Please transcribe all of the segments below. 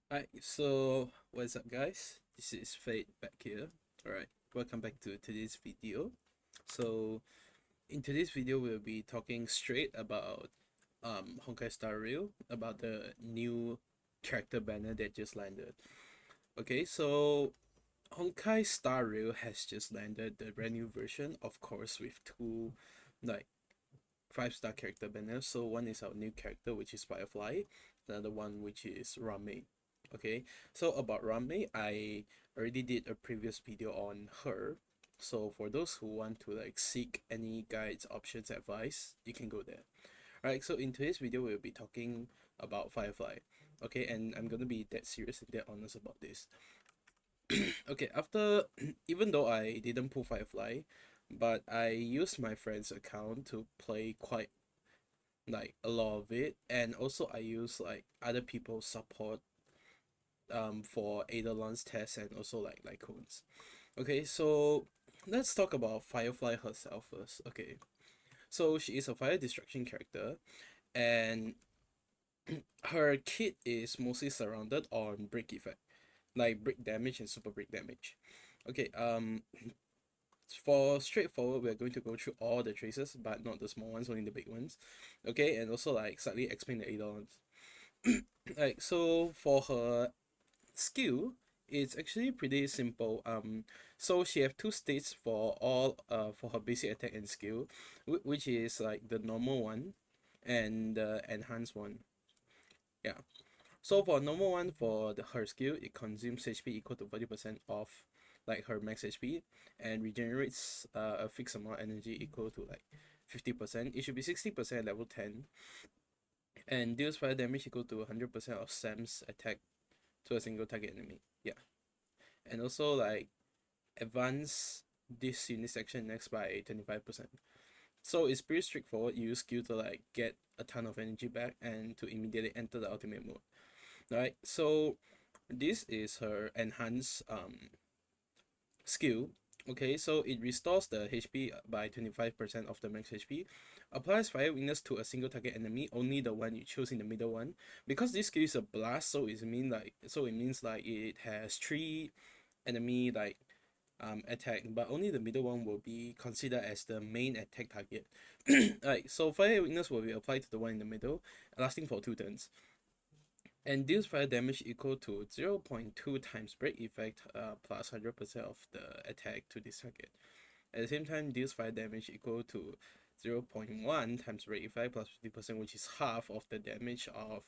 Alright, so what's up guys? This is Fate back here. Alright, welcome back to today's video. So in today's video we'll be talking straight about Honkai Star Rail, about the new character banner that just landed. Okay, so Honkai Star Rail has just landed the brand new version, of course with two like 5-star character banners. So one is our new character, which is Firefly, another one which is Rame. Okay, so about Rame, I already did a previous video on her. So for those who want to like seek any guides, options, advice, you can go there. Alright, so in today's video we'll be talking about Firefly. Okay, and I'm gonna be that serious and that honest about this. Okay, after even though I didn't pull Firefly, but I used my friend's account to play quite like a lot of it, and also I use like other people's support for Eidolon's test and also like Lycoon's. Okay, so let's talk about Firefly herself first. Okay, so she is a fire destruction character, and her kit is mostly surrounded on break effect, like break damage and super break damage. Okay, for straightforward, we're going to go through all the traces, but not the small ones, only the big ones. Okay, and also like slightly explain the Eidolons. Like so for her skill, it's actually pretty simple. So she have two states for all for her basic attack and skill, which is like the normal one and the enhanced one. Yeah. So for normal one, for her skill, it consumes HP equal to 40% of like her max HP and regenerates a fixed amount of energy equal to like 50%. It should be 60% at level 10 and deals fire damage equal to 100% of Sam's attack to a single target enemy. Yeah. And also like advance this unit section next by 25%. So it's pretty straightforward. You use skill to like get a ton of energy back and to immediately enter the ultimate mode. Right? So this is her enhanced skill. Okay, so it restores the HP by 25% of the max HP, applies fire weakness to a single target enemy, only the one you choose in the middle one. Because this skill is a blast, it means like it has three enemy like attack, but only the middle one will be considered as the main attack target. Like so fire weakness will be applied to the one in the middle, lasting for 2 turns. And deals fire damage equal to 0.2 times break effect plus 100% of the attack to this target. At the same time, deals fire damage equal to 0.1 times break effect plus 50%, which is half of the damage of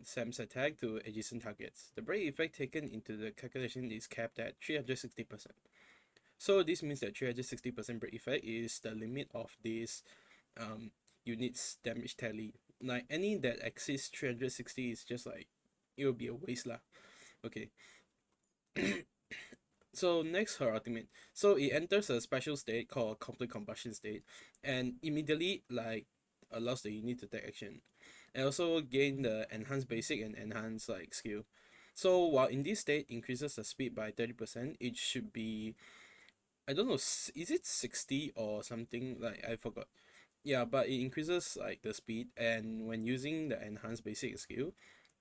Sam's attack to adjacent targets. The break effect taken into the calculation is capped at 360%. So this means that 360% break effect is the limit of this um, unit's damage tally. Like any that exceeds 360 is just like it will be a waste lah. Okay. So next, her ultimate. So it enters a special state called complete combustion state, and immediately like allows the unit to take action, and also gain the enhanced basic and enhanced like skill. So while in this state increases the speed by 30%, it should be, I don't know, is it 60 or something? Like I forgot. Yeah, but it increases like the speed, and when using the enhanced basic skill,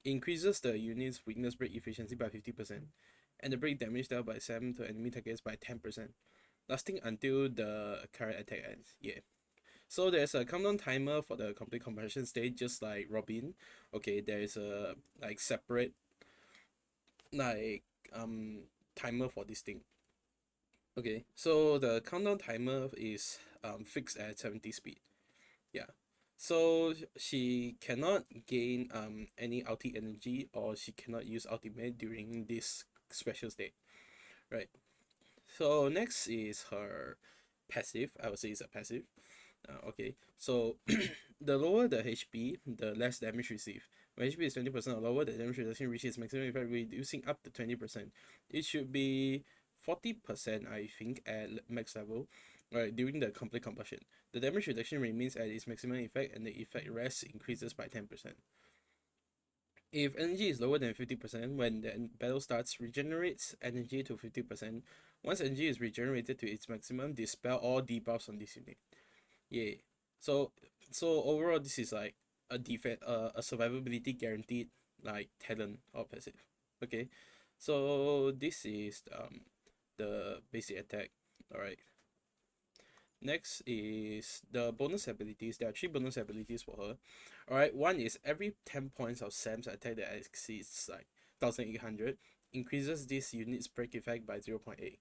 increases the unit's weakness break efficiency by 50%, and the break damage dealt by 7 to enemy targets by 10%, lasting until the current attack ends. Yeah. So there's a countdown timer for the complete conversion state, just like Robin. Okay, there is a like separate like timer for this thing. Okay, so the countdown timer is fixed at 70 speed. Yeah. So she cannot gain any ulti energy, or she cannot use ultimate during this special state. Right. So next is her passive. I would say it's a passive. Okay. So the lower the HP, the less damage received. When HP is 20% or lower, the damage reduction reaches maximum effect, reducing up to 20%. It should be 40%, I think, at max level, right, during the complete combustion. The damage reduction remains at its maximum effect, and the effect rest increases by 10%. If energy is lower than 50%, when the battle starts, regenerates energy to 50%. Once energy is regenerated to its maximum, dispel all debuffs on this unit. Yeah. So overall, this is like a defense, a survivability guaranteed like talent or passive. Okay, so this is the basic attack. All right. Next is the bonus abilities. There are three bonus abilities for her. Alright, one is every 10 points of Sam's attack that exceeds like 1800 increases this unit's break effect by 0.8.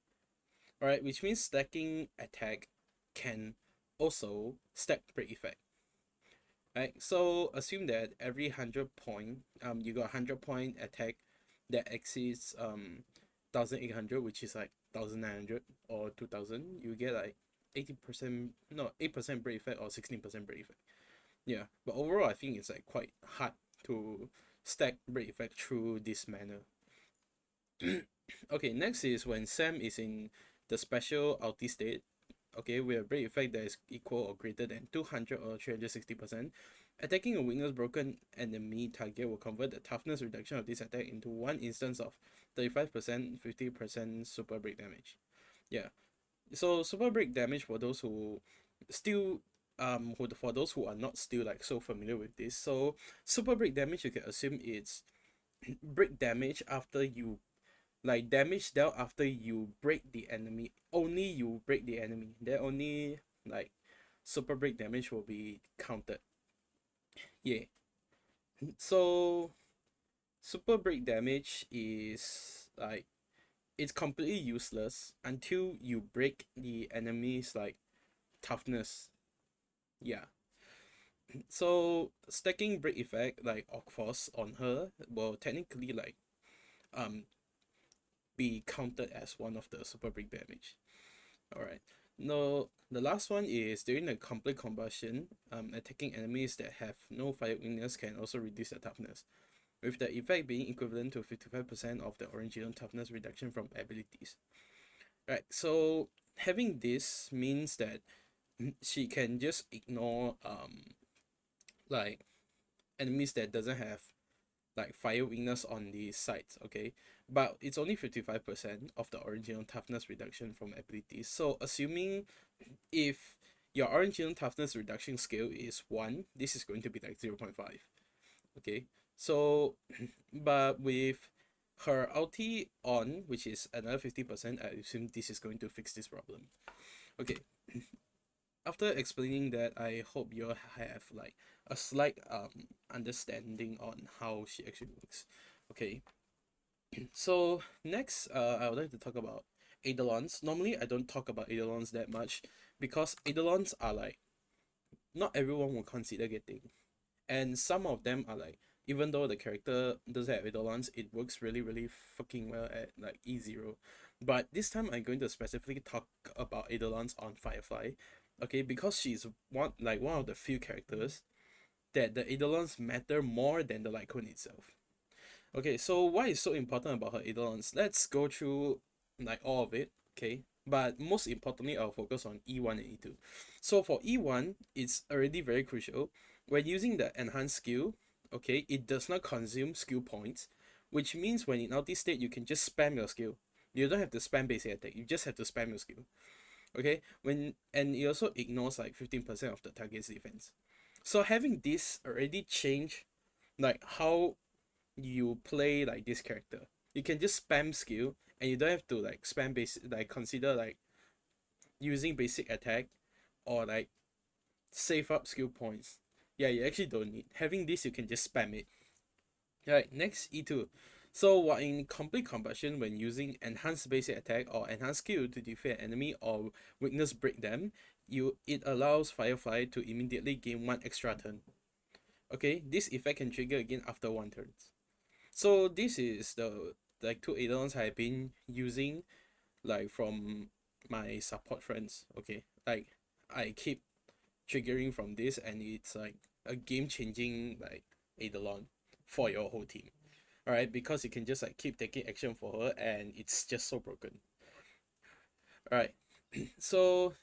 Alright, which means stacking attack can also stack break effect. Right, so assume that every 100 point, you got 100-point attack that exceeds 1800, which is like 1900 or 2000, you get like 80%, no, 8% break effect or 16% break effect. Yeah, but overall I think it's like quite hard to stack break effect through this manner. Okay, next is when Sam is in the special ulti state. Okay, with a break effect that is equal or greater than 200 or 360%. Attacking a weakness broken enemy target will convert the toughness reduction of this attack into one instance of 35%, 50% super break damage. Yeah. So super break damage, for those who still for those who are not still like so familiar with this, so super break damage, you can assume it's break damage after you like damage dealt after you break the enemy. Only you break the enemy, then only like super break damage will be counted. Yeah. So super break damage is like it's completely useless until you break the enemy's like toughness. Yeah. So stacking break effect like of course on her will technically like um be counted as one of the super break damage. Alright. No, the last one is during the complete combustion, attacking enemies that have no fire weakness can also reduce their toughness, with the effect being equivalent to 55% of the original toughness reduction from abilities. Right, so having this means that she can just ignore like enemies that doesn't have like fire weakness on the sides, okay? But it's only 55% of the original toughness reduction from abilities. So assuming if your original toughness reduction scale is 1, this is going to be like 0.5. Okay? So but with her ulti on, which is another 50%, I assume this is going to fix this problem. Okay. After explaining that, I hope you have like a slight understanding on how she actually works. Okay, so next I would like to talk about Eidolons. Normally I don't talk about Eidolons that much because Eidolons are like not everyone will consider getting, and some of them are like, even though the character doesn't have Eidolons, it works really fucking well at like E0. But this time I'm going to specifically talk about Eidolons on Firefly. Okay, because she's one of the few characters that the Eidolons matter more than the Lycone itself. Okay, so what is so important about her Eidolons? Let's go through like all of it, okay? But most importantly, I'll focus on E1 and E2. So for E1, it's already very crucial. When using the enhanced skill, okay, it does not consume skill points, which means when in ulti state, you can just spam your skill. You don't have to spam basic attack, you just have to spam your skill. Okay, and it also ignores like 15% of the target's defense. So having this already change like how you play like this character. You can just spam skill and you don't have to like spam basic, like consider like using basic attack or like save up skill points. Yeah, you actually don't need. Having this, you can just spam it. Alright, next E2. So while in complete combustion, when using enhanced basic attack or enhanced skill to defeat an enemy or weakness break them, it allows Firefly to immediately gain one extra turn. Okay, this effect can trigger again after one turn. So this is the like two add-ons I've been using like from my support friends. Okay, like I keep triggering from this and it's like a game-changing like add-on for your whole team. Alright, because you can just like keep taking action for her and it's just so broken. Alright, so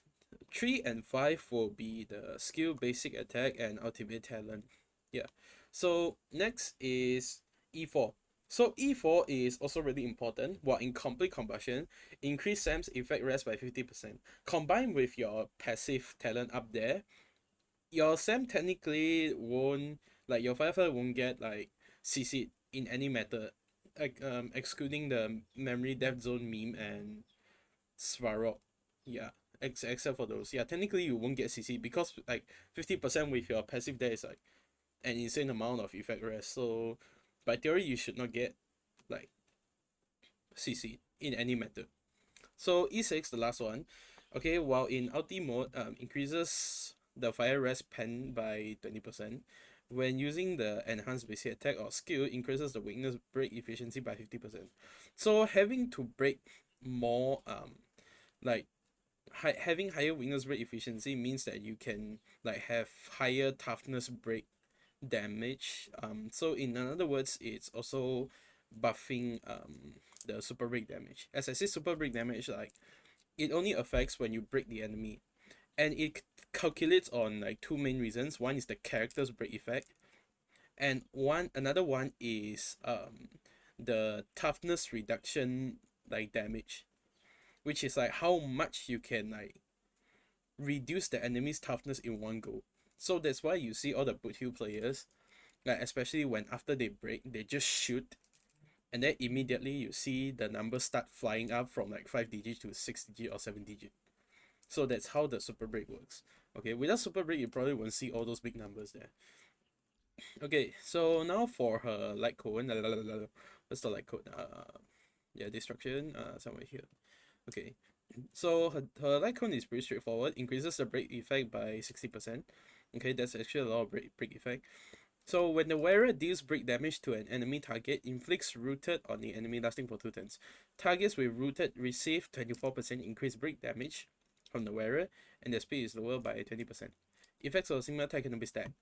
3 and 5 will be the skill, basic attack, and ultimate talent. Yeah. So next is E4. So E4 is also really important. While in complete combustion, increase Sam's effect rest by 50%. Combined with your passive talent up there, your Sam technically won't, like your Firefly won't get like CC in any method, like excluding the memory depth zone meme and Svarog. Yeah, except for those. Yeah, technically you won't get CC because like 50% with your passive there is like an insane amount of effect rest. So by theory you should not get like CC in any method. So E6, the last one, okay, while in ulti mode, increases the fire rest pen by 20%. When using the enhanced basic attack or skill, increases the weakness break efficiency by 50%. So having to break more, like having higher weakness break efficiency means that you can like have higher toughness break damage. So in other words, it's also buffing the super break damage. As I say, super break damage, like it only affects when you break the enemy, and it calculates on like two main reasons. One is the character's break effect, and another one is the toughness reduction like damage, which is like how much you can like reduce the enemy's toughness in one go. So that's why you see all the boot heal players, like especially when after they break, they just shoot, and then immediately you see the numbers start flying up from like 5 digit to 6 digit or 7 digit. So that's how the super break works. Okay, without super break, you probably won't see all those big numbers there. Okay, so now for her light cone, what's the light code? Yeah, destruction, somewhere here. Okay, so her light cone is pretty straightforward. Increases the break effect by 60%. Okay, that's actually a lot of break effect. So when the wearer deals break damage to an enemy target, inflicts rooted on the enemy lasting for 2 turns. Targets with rooted receive 24% increased break damage from the wearer, and their speed is lower by 20%. Effects of similar type can be stacked.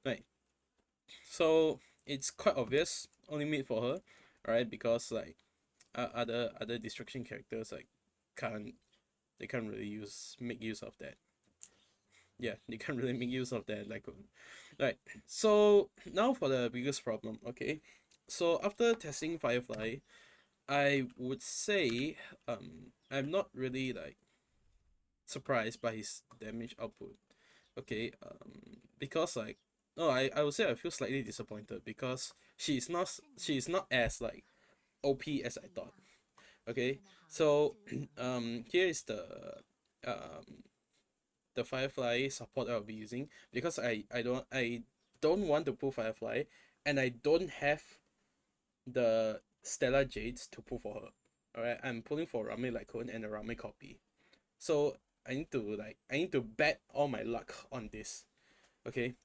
Right. So it's quite obvious, only made for her, right? Because like other destruction characters like can't they can't really make use of that. Yeah, they can't really make use of that like right. So now for the biggest problem, okay. So after testing Firefly, I would say I'm not really like surprised by his damage output. Okay, because like no, I would say I feel slightly disappointed because she's not as like OP as I thought. Okay, so here is um the Firefly support I'll be using because I don't want to pull Firefly, and I don't have the Stellar Jades to pull for her. Alright, I'm pulling for Rame Lycone and a Rame copy. So I need to bet all my luck on this. Okay.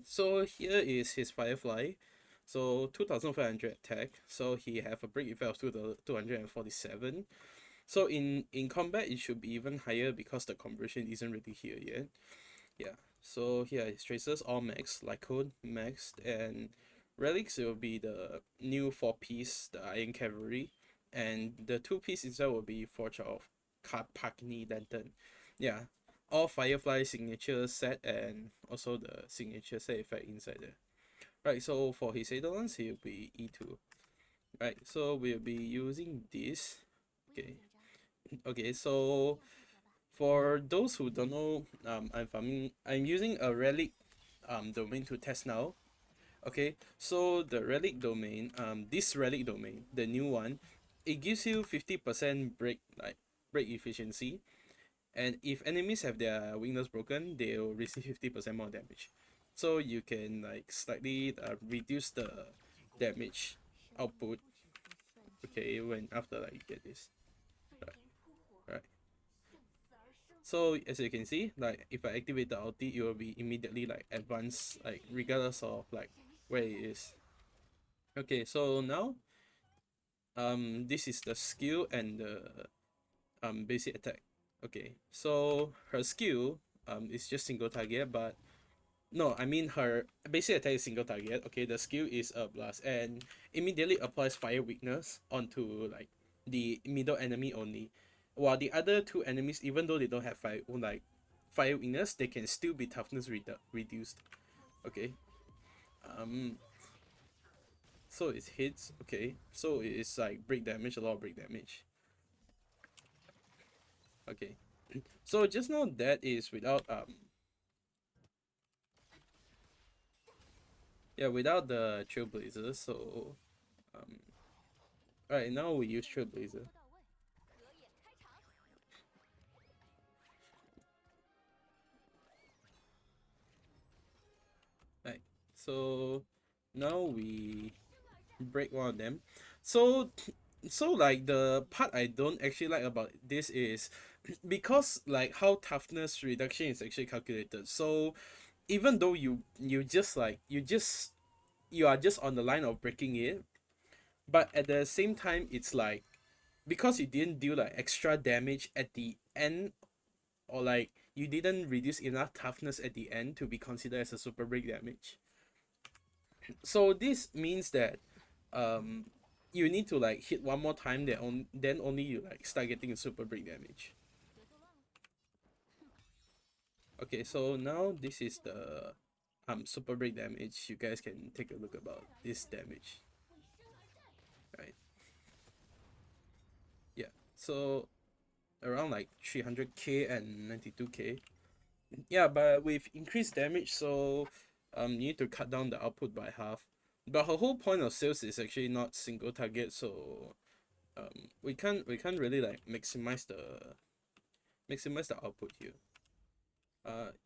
So here is his Firefly. So 2500 attack. So he have a break effect of 247. So in combat it should be even higher because the conversion isn't really here yet. Yeah. So here his traces all max, Lycone maxed, and relics will be the new 4-piece, the Iron Cavalry, and the 2-piece inside will be Forge of Pakni Lantern. Yeah. All Firefly signature set and also the signature set effect inside there. Right, so for his Eidolons, he'll be E2. Right, so we'll be using this. Okay. Okay, so for those who don't know, I'm using a relic domain to test now. Okay, so the relic domain, this relic domain, the new one, it gives you 50% break efficiency, and if enemies have their weakness broken, they'll receive 50% more damage. So you can like slightly reduce the damage output. Okay, when after like you get this. Right, right. So as you can see, like if I activate the ulti, it will be immediately like advanced, like regardless of like where it is. Okay, so now this is the skill and the basic attack. Okay, so her skill is just single target, but no, I mean her basic attack is single target. Okay, the skill is a blast and immediately applies fire weakness onto like the middle enemy only. While the other two enemies, even though they don't have fire weakness, they can still be toughness reduced. Okay. Um. So it hits. Okay. So it is like break damage, a lot of break damage. Okay. So just now that is without Yeah, without the Trailblazer, so um right now we use Trailblazer. Right. So now we break one of them. So like the part I don't actually like about this is because like how toughness reduction is actually calculated. So even though you are just on the line of breaking it, but at the same time it's like because you didn't deal like extra damage at the end, or like you didn't reduce enough toughness at the end to be considered as a super break damage. So this means that um you need to like hit one more time, then only you like start getting a super break damage. Okay, so now this is the super break damage. You guys can take a look about this damage. Right. Yeah. So around like 300k and 92k. Yeah, but with increased damage, so you need to cut down the output by half. But her whole point of sales is actually not single target, so we can't really like maximize the output here.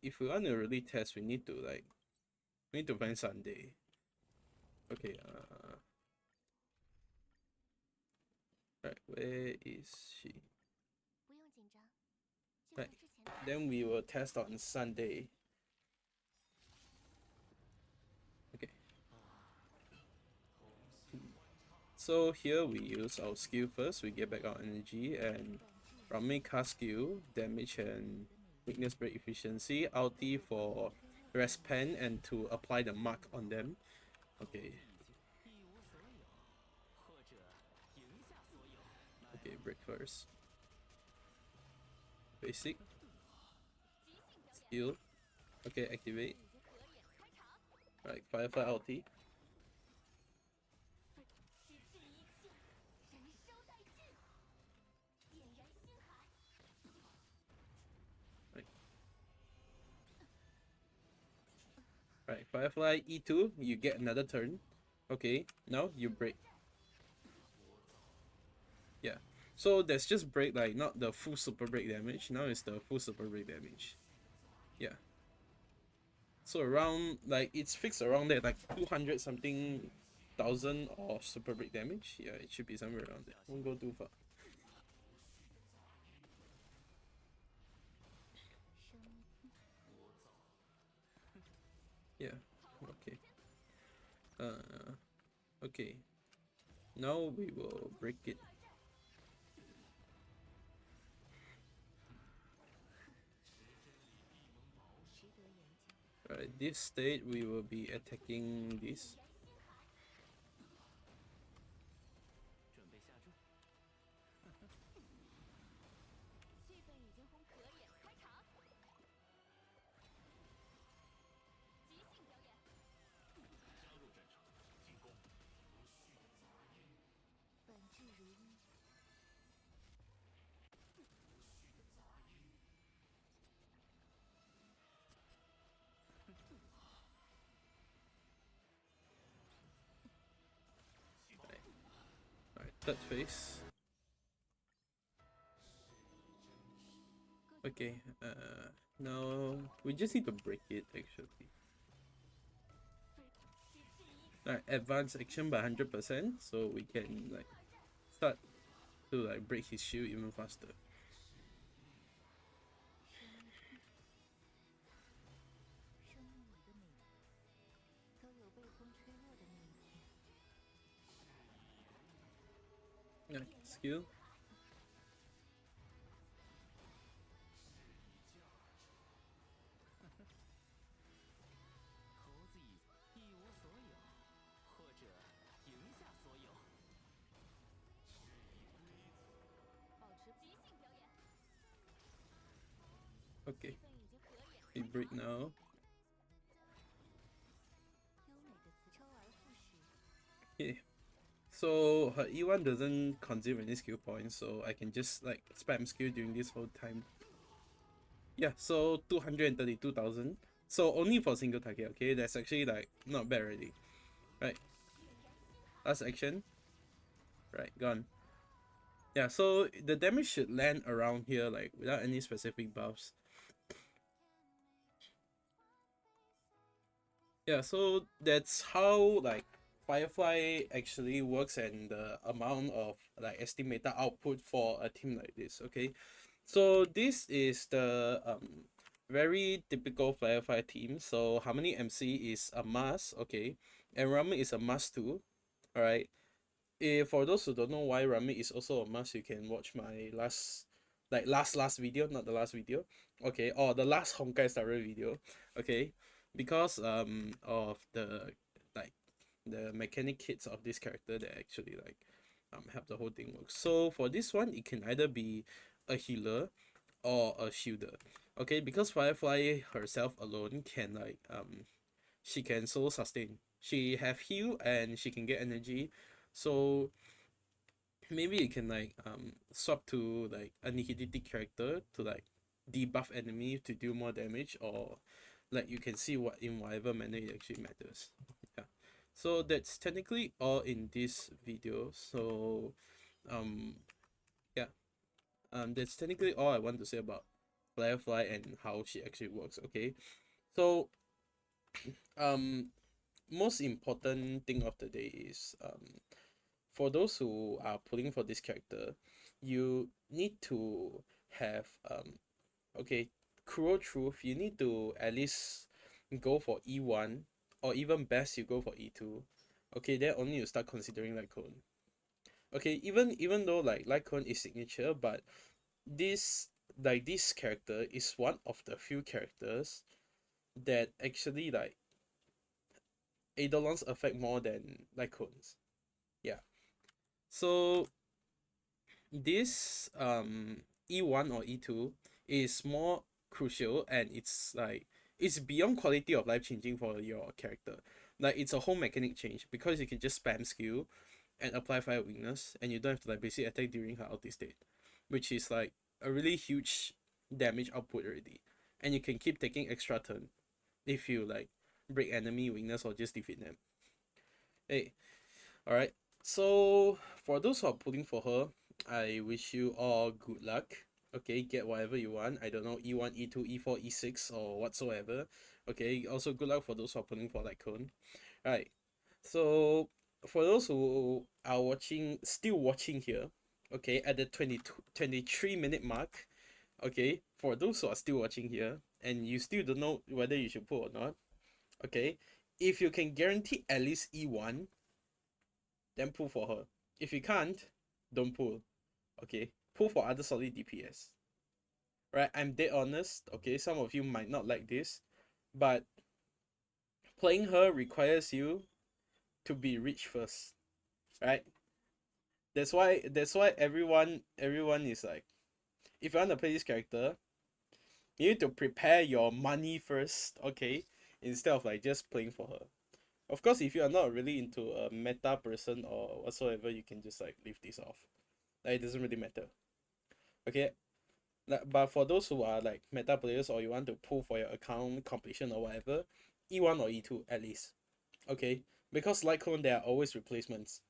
If we want to really test, we need to find Sunday. Okay, right, where is she? Right, then we will test on Sunday. Okay. So here we use our skill first, we get back our energy, and from main cast skill, damage and weakness break efficiency, ulti for rest pen and to apply the mark on them. Okay. Okay, break first. Basic. Skill. Okay, activate. Right, firefly ulti. Right. Right, firefly E2, you get another turn. Okay, now you break. Yeah. So that's just break, like not the full super break damage. Now it's the full super break damage. Yeah. So around like it's fixed around there, like 200 something thousand of super break damage. Yeah, it should be somewhere around there. Won't go too far. Yeah. Okay. Okay. Now we will break it. Right, this state we will be attacking this. Alright, third phase. Okay, now we just need to break it actually. Alright, advance action by 100%, so we can like start to like break his shield even faster. Yeah, skill. Okay, we break now. Okay, so her E1 doesn't consume any skill points, so I can just like spam skill during this whole time. Yeah, so 232,000. So only for single target, okay? That's actually like not bad already. Right. Last action. Right, gone. Yeah, so the damage should land around here, like without any specific buffs. Yeah, so that's how like Firefly actually works and the amount of like estimated output for a team like this. Okay, so this is the very typical Firefly team. So Harmony MC is a must, okay, and Rami is a must too. All right. For those who don't know why Rami is also a must, you can watch my last, like last video, not the last video, okay, or the last Honkai Star Rail video, okay, because of the like the mechanic kits of this character that actually like help the whole thing work. So for this one, it can either be a healer or a shielder, okay, because Firefly herself alone can like she can solo sustain. She have heal and she can get energy. So maybe you can like swap to like a nihility character to like debuff enemy to do more damage, or like you can see what in whatever manner it actually matters. Yeah. So that's technically all in this video. So um yeah. That's technically all I want to say about Firefly and how she actually works. Okay. So um most important thing of the day is for those who are pulling for this character, you need to have okay, cruel truth, you need to at least go for E1, or even best you go for E2. Okay, then only you start considering Lycone. Okay, even though like Lycone is signature, but this like this character is one of the few characters that actually like Eidolons affect more than Lycones. Yeah. So this E1 or E2 is more crucial, and it's like it's beyond quality of life changing for your character. Like it's a whole mechanic change because you can just spam skill and apply fire weakness, and you don't have to like basically attack during her ulti state, which is like a really huge damage output already. And you can keep taking extra turn if you like break enemy weakness or just defeat them. Hey, alright. So for those who are pulling for her, I wish you all good luck. Okay, get whatever you want. I don't know, E1, E2, E4, E6 or whatsoever. Okay, also good luck for those who are pulling for Lycone. Alright. So for those who are still watching here, okay, at the 23-minute mark, okay, for those who are still watching here and you still don't know whether you should pull or not, okay, if you can guarantee at least E1, then pull for her. If you can't, don't pull. Okay, pull for other solid DPS. Right, I'm dead honest. Okay, some of you might not like this, but playing her requires you to be rich first. Right? That's why everyone is like, if you want to play this character, you need to prepare your money first, okay? Instead of like just playing for her. Of course, if you are not really into a meta person or whatsoever, you can just like leave this off. Like, it doesn't really matter. Okay, like, but for those who are like meta players, or you want to pull for your account completion or whatever, E1 or E2 at least. Okay, because Lycone there are always replacements.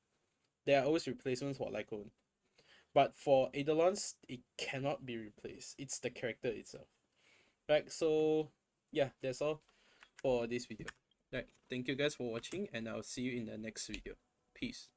There are always replacements for Lycone. But for Eidolons, it cannot be replaced. It's the character itself. Right, so yeah, that's all for this video. Right, thank you guys for watching, and I'll see you in the next video. Peace.